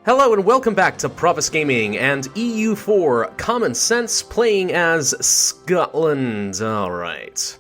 Hello and welcome back to Pravus Gaming and EU4 Common Sense playing as Scotland. Alright.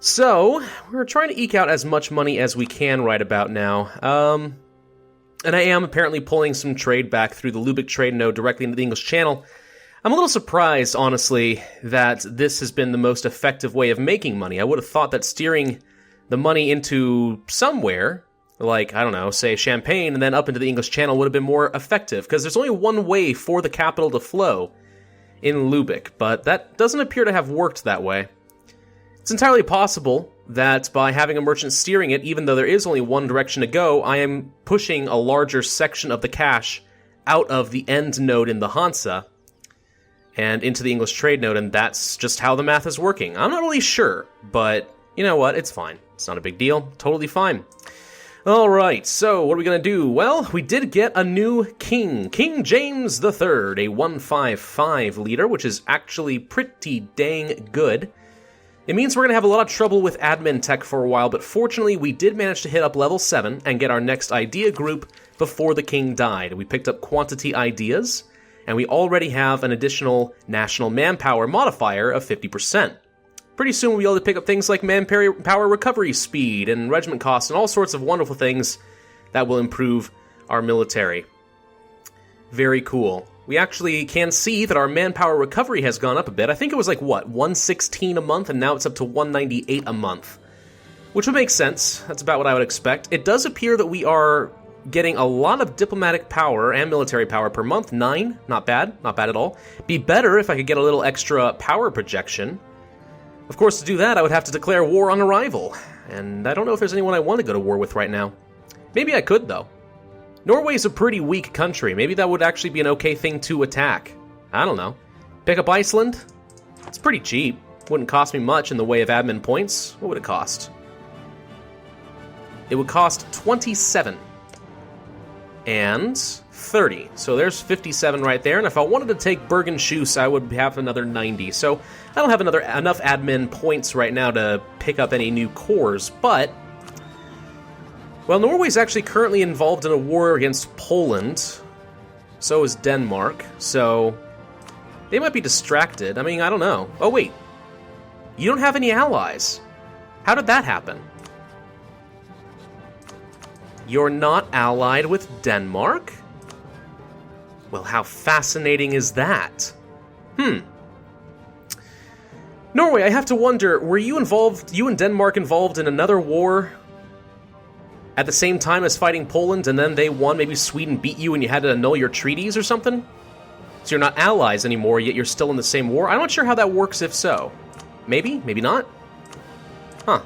So, we're trying to eke out as much money as we can right about now. And I am apparently pulling some trade back through the Lubeck trade node directly into the English Channel. I'm a little surprised, honestly, that this has been the most effective way of making money. I would have thought that steering the money into somewhere, like, I don't know, say Champagne, and then up into the English Channel would have been more effective, because there's only one way for the capital to flow in Lubeck, but that doesn't appear to have worked that way. It's entirely possible that by having a merchant steering it, even though there is only one direction to go, I am pushing a larger section of the cash out of the end node in the Hansa and into the English trade node, and that's just how the math is working. I'm not really sure, but you know what, it's fine. It's not a big deal, totally fine. Alright, so what are we going to do? Well, we did get a new king, King James III, a 155 leader, which is actually pretty dang good. It means we're going to have a lot of trouble with admin tech for a while, but fortunately we did manage to hit up level 7 and get our next idea group before the king died. We picked up quantity ideas, and we already have an additional national manpower modifier of 50%. Pretty soon we'll be able to pick up things like manpower recovery speed and regiment costs and all sorts of wonderful things that will improve our military. Very cool. We actually can see that our manpower recovery has gone up a bit. I think it was like, what, 116 a month, and now it's up to 198 a month. Which would make sense. That's about what I would expect. It does appear that we are getting a lot of diplomatic power and military power per month. 9, not bad at all. Be better if I could get a little extra power projection. Of course, to do that, I would have to declare war on a rival, and I don't know if there's anyone I want to go to war with right now. Maybe I could, though. Norway's a pretty weak country. Maybe that would actually be an okay thing to attack. I don't know. Pick up Iceland? It's pretty cheap. Wouldn't cost me much in the way of admin points. What would it cost? It would cost 27. And 30. So there's 57 right there, and if I wanted to take Bergen-Schuss, I would have another 90. So I don't have enough admin points right now to pick up any new cores, but well, Norway's actually currently involved in a war against Poland. So is Denmark, so they might be distracted. I mean, I don't know. Oh, wait. You don't have any allies. How did that happen? You're not allied with Denmark? Well, how fascinating is that? Norway, I have to wonder, were you and Denmark involved in another war at the same time as fighting Poland, and then they won, maybe Sweden beat you and you had to annul your treaties or something? So you're not allies anymore, yet you're still in the same war? I'm not sure how that works if so. Maybe? Maybe not? Huh.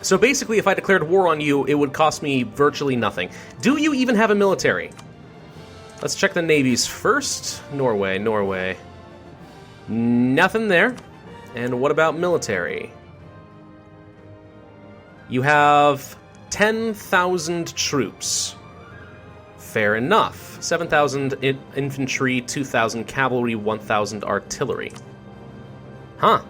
So basically, if I declared war on you, it would cost me virtually nothing. Do you even have a military? Let's check the navies first. Norway. Nothing there. And what about military? You have 10,000 troops. Fair enough. 7,000 infantry, 2,000 cavalry, 1,000 artillery. Huh.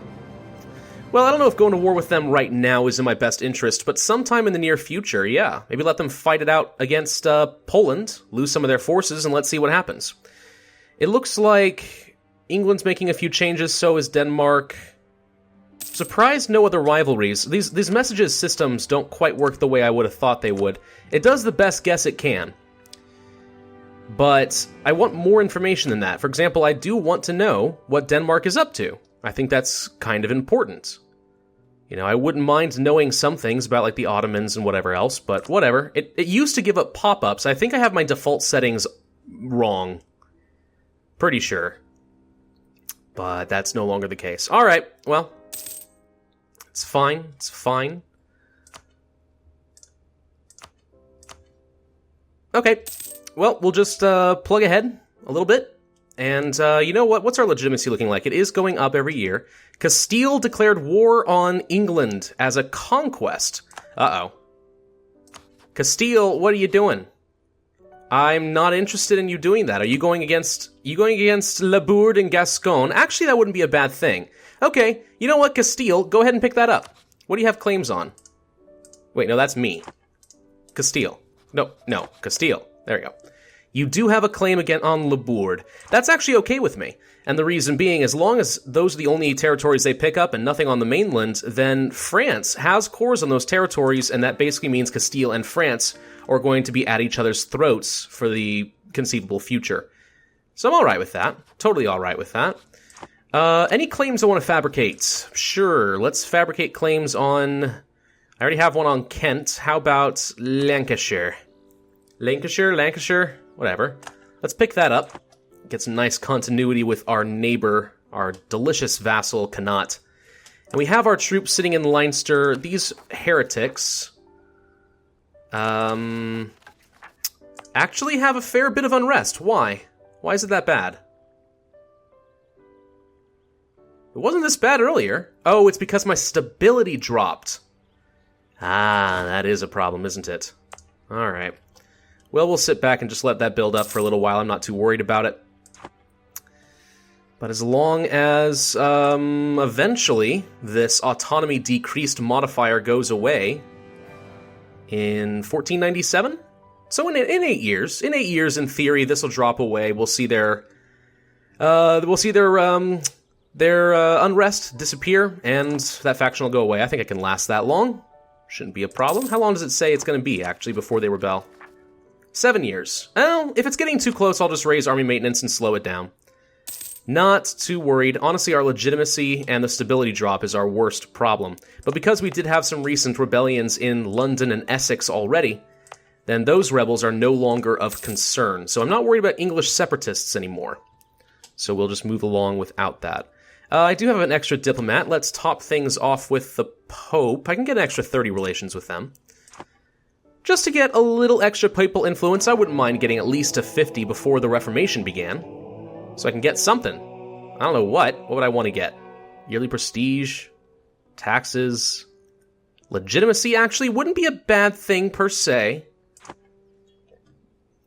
Well, I don't know if going to war with them right now is in my best interest, but sometime in the near future, yeah. Maybe let them fight it out against Poland, lose some of their forces, and let's see what happens. It looks like England's making a few changes, so is Denmark. Surprised no other rivalries. These messages systems don't quite work the way I would have thought they would. It does the best guess it can. But I want more information than that. For example, I do want to know what Denmark is up to. I think that's kind of important. You know, I wouldn't mind knowing some things about, like, the Ottomans and whatever else, but whatever. It used to give up pop-ups. I think I have my default settings wrong. Pretty sure. But that's no longer the case. Alright, well, it's fine. It's fine. Okay, well, we'll just plug ahead a little bit. And you know what? What's our legitimacy looking like? It is going up every year. Castile declared war on England as a conquest. Uh-oh. Castile, what are you doing? I'm not interested in you doing that. Are you going against La Bourde and Gascon? Actually, that wouldn't be a bad thing. Okay, you know what, Castile, go ahead and pick that up. What do you have claims on? Wait, no, that's me. Castile. No, Castile. There we go. You do have a claim again on Le Bourd. That's actually okay with me. And the reason being, as long as those are the only territories they pick up and nothing on the mainland, then France has cores on those territories, and that basically means Castile and France are going to be at each other's throats for the conceivable future. So I'm alright with that. Totally alright with that. Any claims I want to fabricate? Sure, let's fabricate claims on... I already have one on Kent. How about Lancashire? Lancashire? Whatever. Let's pick that up. Get some nice continuity with our neighbor, our delicious vassal, Connaught. And we have our troops sitting in Leinster. These heretics... actually have a fair bit of unrest. Why? Why is it that bad? It wasn't this bad earlier. Oh, it's because my stability dropped. Ah, that is a problem, isn't it? Alright. Well, we'll sit back and just let that build up for a little while. I'm not too worried about it. But as long as, eventually, this autonomy decreased modifier goes away in 1497? So in 8 years. In 8 years, in theory, this will drop away. We'll see their unrest disappear, and that faction will go away. I think it can last that long. Shouldn't be a problem. How long does it say it's going to be, actually, before they rebel? 7 years. Well, if it's getting too close, I'll just raise army maintenance and slow it down. Not too worried. Honestly, our legitimacy and the stability drop is our worst problem. But because we did have some recent rebellions in London and Essex already, then those rebels are no longer of concern. So I'm not worried about English separatists anymore. So we'll just move along without that. I do have an extra diplomat. Let's top things off with the Pope. I can get an extra 30 relations with them. Just to get a little extra papal influence, I wouldn't mind getting at least to 50 before the Reformation began. So I can get something. I don't know what. What would I want to get? Yearly prestige? Taxes? Legitimacy actually wouldn't be a bad thing per se.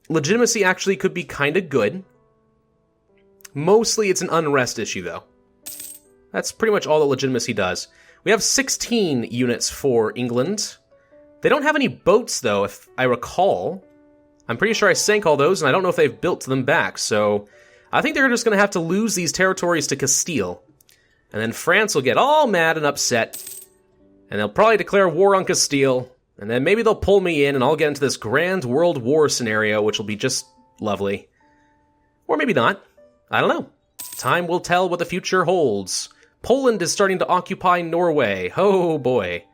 Legitimacy actually could be kind of good. Mostly it's an unrest issue, though. That's pretty much all that legitimacy does. We have 16 units for England. They don't have any boats, though, if I recall. I'm pretty sure I sank all those, and I don't know if they've built them back, so I think they're just going to have to lose these territories to Castile. And then France will get all mad and upset, and they'll probably declare war on Castile, and then maybe they'll pull me in, and I'll get into this grand world war scenario, which will be just lovely. Or maybe not. I don't know. Time will tell what the future holds. Poland is starting to occupy Norway. Oh boy.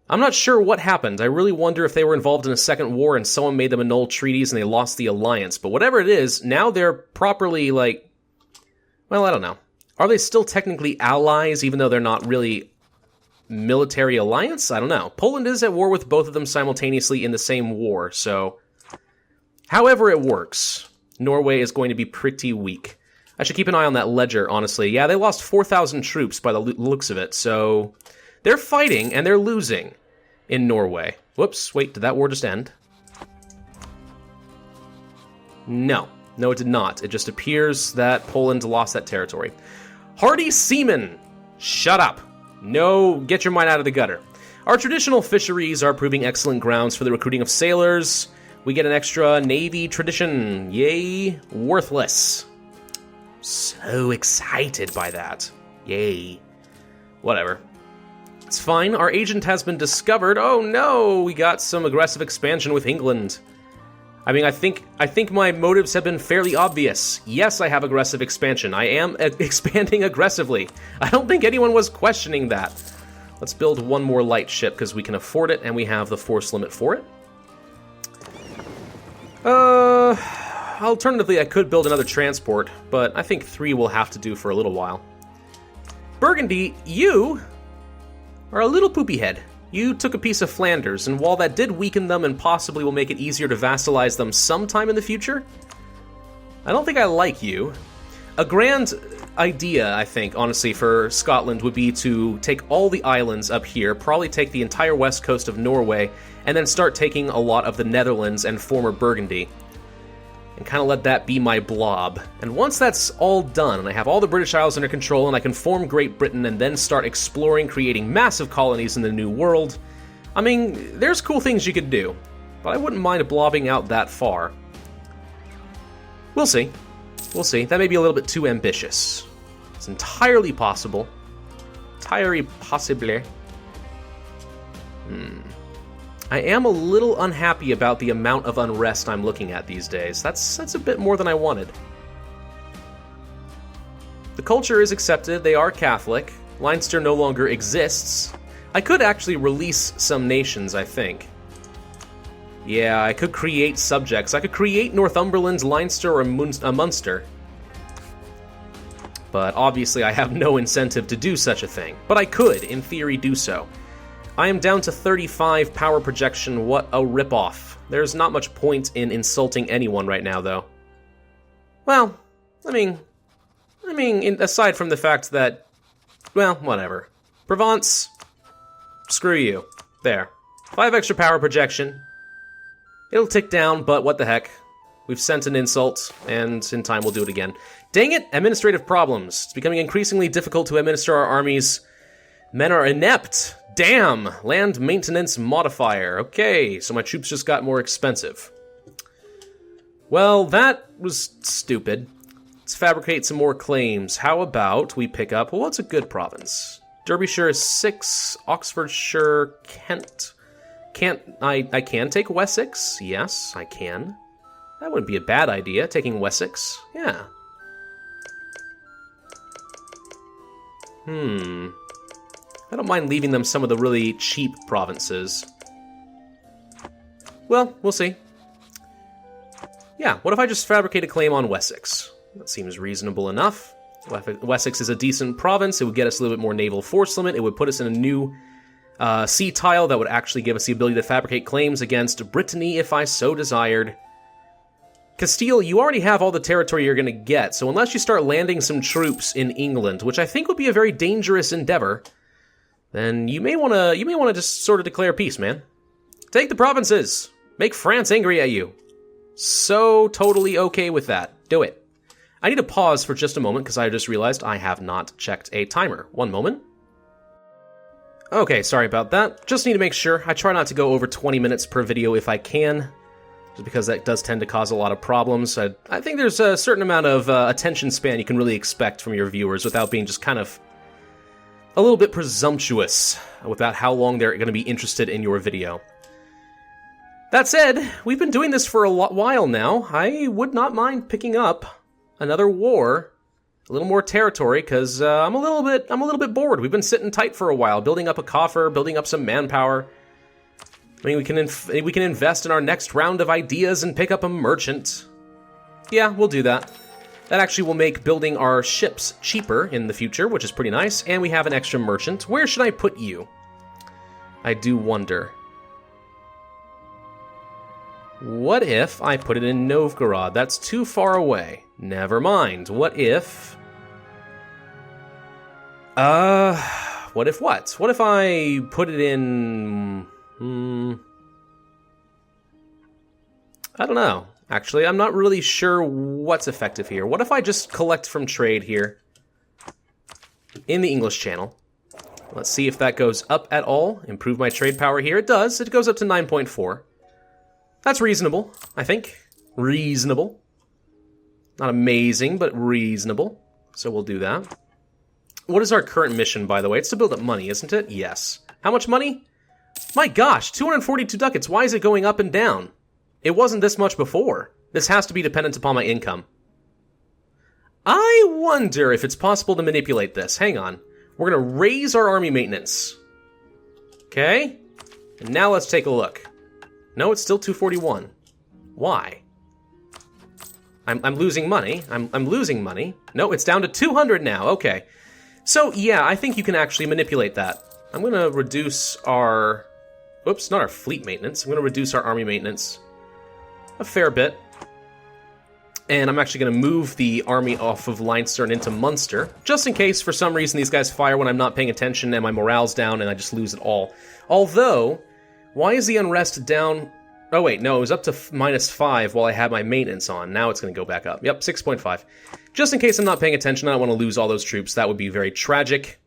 I'm not sure what happened. I really wonder if they were involved in a second war and someone made them annul treaties and they lost the alliance. But whatever it is, now they're properly, like... Well, I don't know. Are they still technically allies, even though they're not really military alliance? I don't know. Poland is at war with both of them simultaneously in the same war, so... However it works, Norway is going to be pretty weak. I should keep an eye on that ledger, honestly. Yeah, they lost 4,000 troops by the looks of it, so... They're fighting, and they're losing in Norway. Whoops, wait, did that war just end? No. No, it did not. It just appears that Poland lost that territory. Hardy seamen! Shut up. No, get your mind out of the gutter. Our traditional fisheries are proving excellent grounds for the recruiting of sailors. We get an extra navy tradition. Yay, worthless. So excited by that. Yay. Whatever. It's fine, our agent has been discovered. Oh no, we got some aggressive expansion with England. I mean, I think my motives have been fairly obvious. Yes, I have aggressive expansion. I am expanding aggressively. I don't think anyone was questioning that. Let's build one more light ship because we can afford it and we have the force limit for it. Alternatively, I could build another transport, but I think 3 will have to do for a little while. Burgundy, you are a little poopy head. You took a piece of Flanders, and while that did weaken them and possibly will make it easier to vassalize them sometime in the future, I don't think I like you. A grand idea, I think, honestly, for Scotland would be to take all the islands up here, probably take the entire west coast of Norway, and then start taking a lot of the Netherlands and former Burgundy. And kind of let that be my blob. And once that's all done, and I have all the British Isles under control, and I can form Great Britain and then start exploring, creating massive colonies in the New World, I mean, there's cool things you could do. but I wouldn't mind blobbing out that far. We'll see. We'll see. That may be a little bit too ambitious. It's entirely possible. Entirely possible. I am a little unhappy about the amount of unrest I'm looking at these days. That's a bit more than I wanted. The culture is accepted. They are Catholic. Leinster no longer exists. I could actually release some nations, I think. Yeah, I could create subjects. I could create Northumberland, Leinster, or Munster. But obviously I have no incentive to do such a thing. But I could, in theory, do so. I am down to 35 power projection. What a ripoff. There's not much point in insulting anyone right now, though. Well, I mean, aside from the fact that, well, whatever. Provence, screw you. There. 5 extra power projection. It'll tick down, but what the heck. We've sent an insult, and in time we'll do it again. Dang it! Administrative problems. It's becoming increasingly difficult to administer our armies. Men are inept. Damn! Land maintenance modifier. Okay, so my troops just got more expensive. Well, that was stupid. Let's fabricate some more claims. How about we pick up... Well, what's a good province? Derbyshire is 6. Oxfordshire, Kent... I can take Wessex? Yes, I can. That wouldn't be a bad idea, taking Wessex. Yeah. I don't mind leaving them some of the really cheap provinces. Well, we'll see. Yeah, what if I just fabricate a claim on Wessex? That seems reasonable enough. Wessex is a decent province. It would get us a little bit more naval force limit. It would put us in a new... sea tile that would actually give us the ability to fabricate claims against Brittany if I so desired. Castile, you already have all the territory you're going to get, so unless you start landing some troops in England, which I think would be a very dangerous endeavor, then you may want to just sort of declare peace, man. Take the provinces. Make France angry at you. So totally okay with that. Do it. I need to pause for just a moment because I just realized I have not checked a timer. One moment. Okay, sorry about that. Just need to make sure. I try not to go over 20 minutes per video if I can, just because that does tend to cause a lot of problems. I think there's a certain amount of attention span you can really expect from your viewers without being just kind of a little bit presumptuous about how long they're going to be interested in your video. That said, we've been doing this for a while now. I would not mind picking up another war. A little more territory, because I'm a little bit bored. We've been sitting tight for a while, building up a coffer, building up some manpower. I mean, we can invest in our next round of ideas and pick up a merchant. Yeah, we'll do that. That actually will make building our ships cheaper in the future, which is pretty nice. And we have an extra merchant. Where should I put you? I do wonder. What if I put it in Novgorod? That's too far away. Never mind. What if... what if what? What if I put it in... I don't know. Actually, I'm not really sure what's effective here. What if I just collect from trade here in the English Channel? Let's see if that goes up at all. Improve my trade power here. It does. It goes up to 9.4. That's reasonable, I think. Reasonable. Not amazing, but reasonable. So we'll do that. What is our current mission, by the way? It's to build up money, isn't it? Yes. How much money? My gosh, 242 ducats. Why is it going up and down? It wasn't this much before. This has to be dependent upon my income. I wonder if it's possible to manipulate this. Hang on. We're going to raise our army maintenance. Okay. And now let's take a look. No, it's still 241. Why? I'm losing money. I'm losing money. No, it's down to 200 now. Okay. So, yeah, I think you can actually manipulate that. I'm going to reduce our... Oops, not our fleet maintenance. I'm going to reduce our army maintenance a fair bit. And I'm actually going to move the army off of Leinster and into Munster, just in case for some reason these guys fire when I'm not paying attention and my morale's down and I just lose it all. Although, why is the unrest down... Oh wait, no, it was up to -5 while I had my maintenance on. Now it's going to go back up. Yep, 6.5. Just in case I'm not paying attention, I don't want to lose all those troops. That would be very tragic.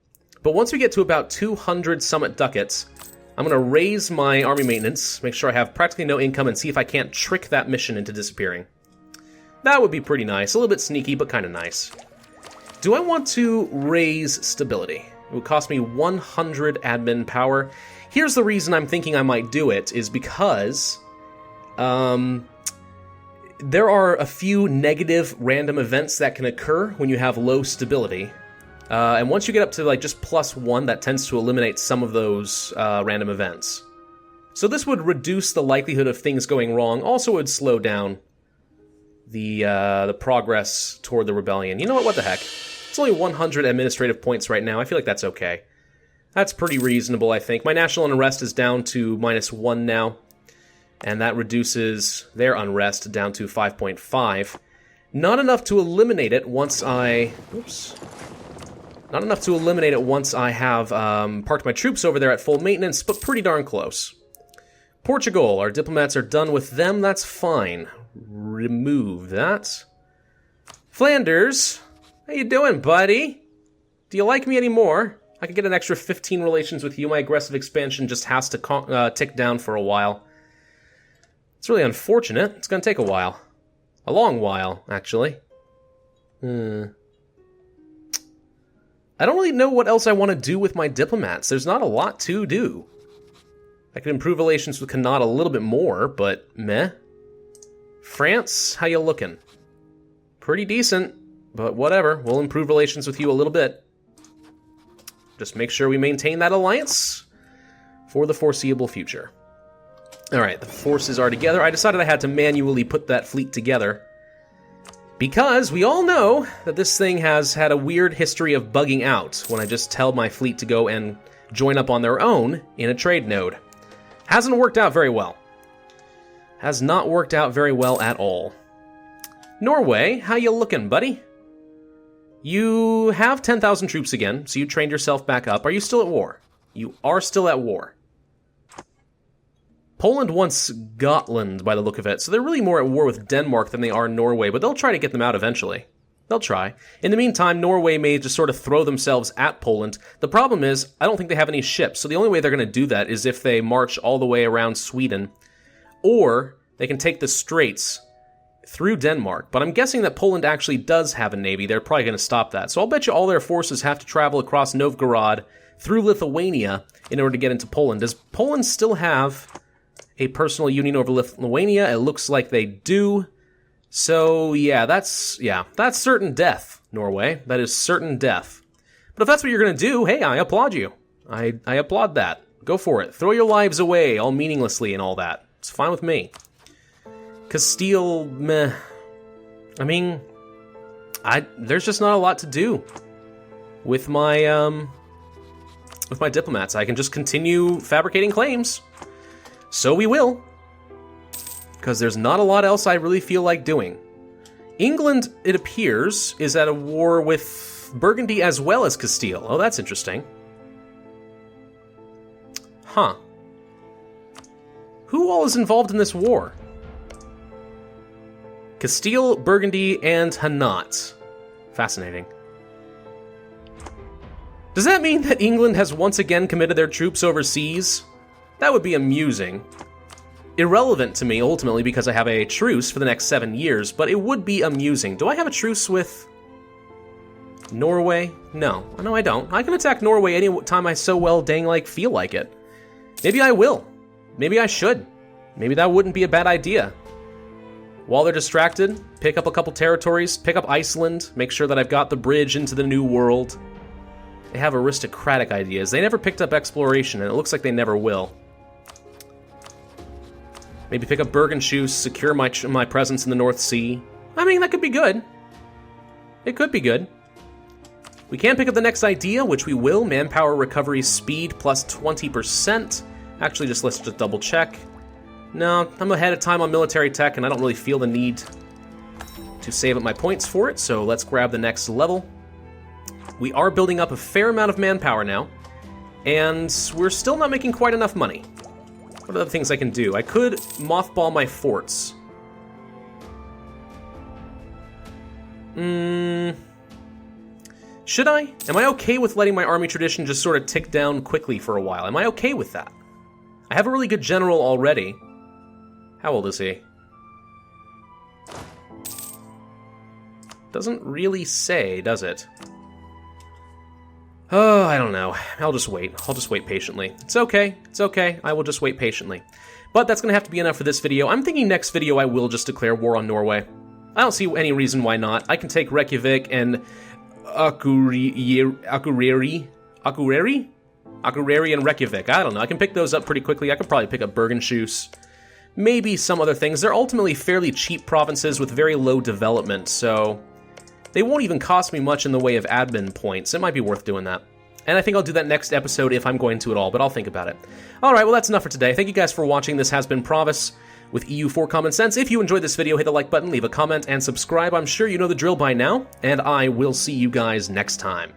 But once we get to about 200 summit ducats, I'm going to raise my army maintenance, make sure I have practically no income, and see if I can't trick that mission into disappearing. That would be pretty nice. A little bit sneaky, but kind of nice. Do I want to raise stability? It would cost me 100 admin power. Here's the reason I'm thinking I might do it, is because there are a few negative random events that can occur when you have low stability. And once you get up to like just +1, that tends to eliminate some of those random events. So this would reduce the likelihood of things going wrong. Also would slow down the progress toward the rebellion. You know what the heck? It's only 100 administrative points right now. I feel like that's okay. That's pretty reasonable, I think. My national unrest is down to -1 now, and that reduces their unrest down to 5.5. Not enough to eliminate it once I... Oops. Not enough to eliminate it once I have parked my troops over there at full maintenance, but pretty darn close. Portugal, our diplomats are done with them. That's fine. Remove that. Flanders, how you doing, buddy? Do you like me anymore? I could get an extra 15 relations with you. My aggressive expansion just has to tick down for a while. It's really unfortunate. It's going to take a while. A long while, actually. I don't really know what else I want to do with my diplomats. There's not a lot to do. I could improve relations with Connaught a little bit more, but meh. France, how you looking? Pretty decent, but whatever. We'll improve relations with you a little bit. Just make sure we maintain that alliance for the foreseeable future. Alright, the forces are together. I decided I had to manually put that fleet together, because we all know that this thing has had a weird history of bugging out when I just tell my fleet to go and join up on their own in a trade node. Hasn't worked out very well. Has not worked out very well at all. Norway, how you looking, buddy? You have 10,000 troops again, so you trained yourself back up. Are you still at war? You are still at war. Poland wants Gotland, by the look of it, so they're really more at war with Denmark than they are Norway, but they'll try to get them out eventually. They'll try. In the meantime, Norway may just sort of throw themselves at Poland. The problem is, I don't think they have any ships, so the only way they're going to do that is if they march all the way around Sweden. Or they can take the straits through Denmark, but I'm guessing that Poland actually does have a navy. They're probably going to stop that. So I'll bet you all their forces have to travel across Novgorod through Lithuania in order to get into Poland. Does Poland still have a personal union over Lithuania? It looks like they do. So yeah, that's certain death, Norway. That is certain death. But if that's what you're going to do, hey, I applaud you. I applaud that. Go for it. Throw your lives away all meaninglessly and all that. It's fine with me. Castile, meh. I mean, there's just not a lot to do with my diplomats. I can just continue fabricating claims. So we will. Because there's not a lot else I really feel like doing. England, it appears, is at a war with Burgundy as well as Castile. Oh, that's interesting. Huh. Who all is involved in this war? Castile, Burgundy, and Hainaut. Fascinating. Does that mean that England has once again committed their troops overseas? That would be amusing. Irrelevant to me, ultimately, because I have a truce for the next 7 years, but it would be amusing. Do I have a truce with Norway? No, I don't. I can attack Norway any time I so well dang like feel like it. Maybe I will. Maybe I should. Maybe that wouldn't be a bad idea. While they're distracted, pick up a couple territories, pick up Iceland, make sure that I've got the bridge into the New World. They have aristocratic ideas. They never picked up exploration, and it looks like they never will. Maybe pick up Bergen-Schütz, secure my presence in the North Sea. I mean, that could be good. It could be good. We can pick up the next idea, which we will. Manpower recovery speed plus 20%. Actually, let's just double check. No, I'm ahead of time on military tech, and I don't really feel the need to save up my points for it, so let's grab the next level. We are building up a fair amount of manpower now, and we're still not making quite enough money. What are the things I can do? I could mothball my forts. Should I? Am I okay with letting my army tradition just sort of tick down quickly for a while? Am I okay with that? I have a really good general already. How old is he? Doesn't really say, does it? Oh, I don't know. I'll just wait. I'll just wait patiently. It's okay. It's okay. I will just wait patiently. But that's going to have to be enough for this video. I'm thinking next video I will just declare war on Norway. I don't see any reason why not. I can take Reykjavik and Akureyri and Reykjavik. I don't know. I can pick those up pretty quickly. I could probably pick up Bergenshus. Maybe some other things. They're ultimately fairly cheap provinces with very low development, so they won't even cost me much in the way of admin points. It might be worth doing that. And I think I'll do that next episode if I'm going to at all, but I'll think about it. Alright, well that's enough for today. Thank you guys for watching. This has been Pravus with EU4 Common Sense. If you enjoyed this video, hit the like button, leave a comment, and subscribe. I'm sure you know the drill by now, and I will see you guys next time.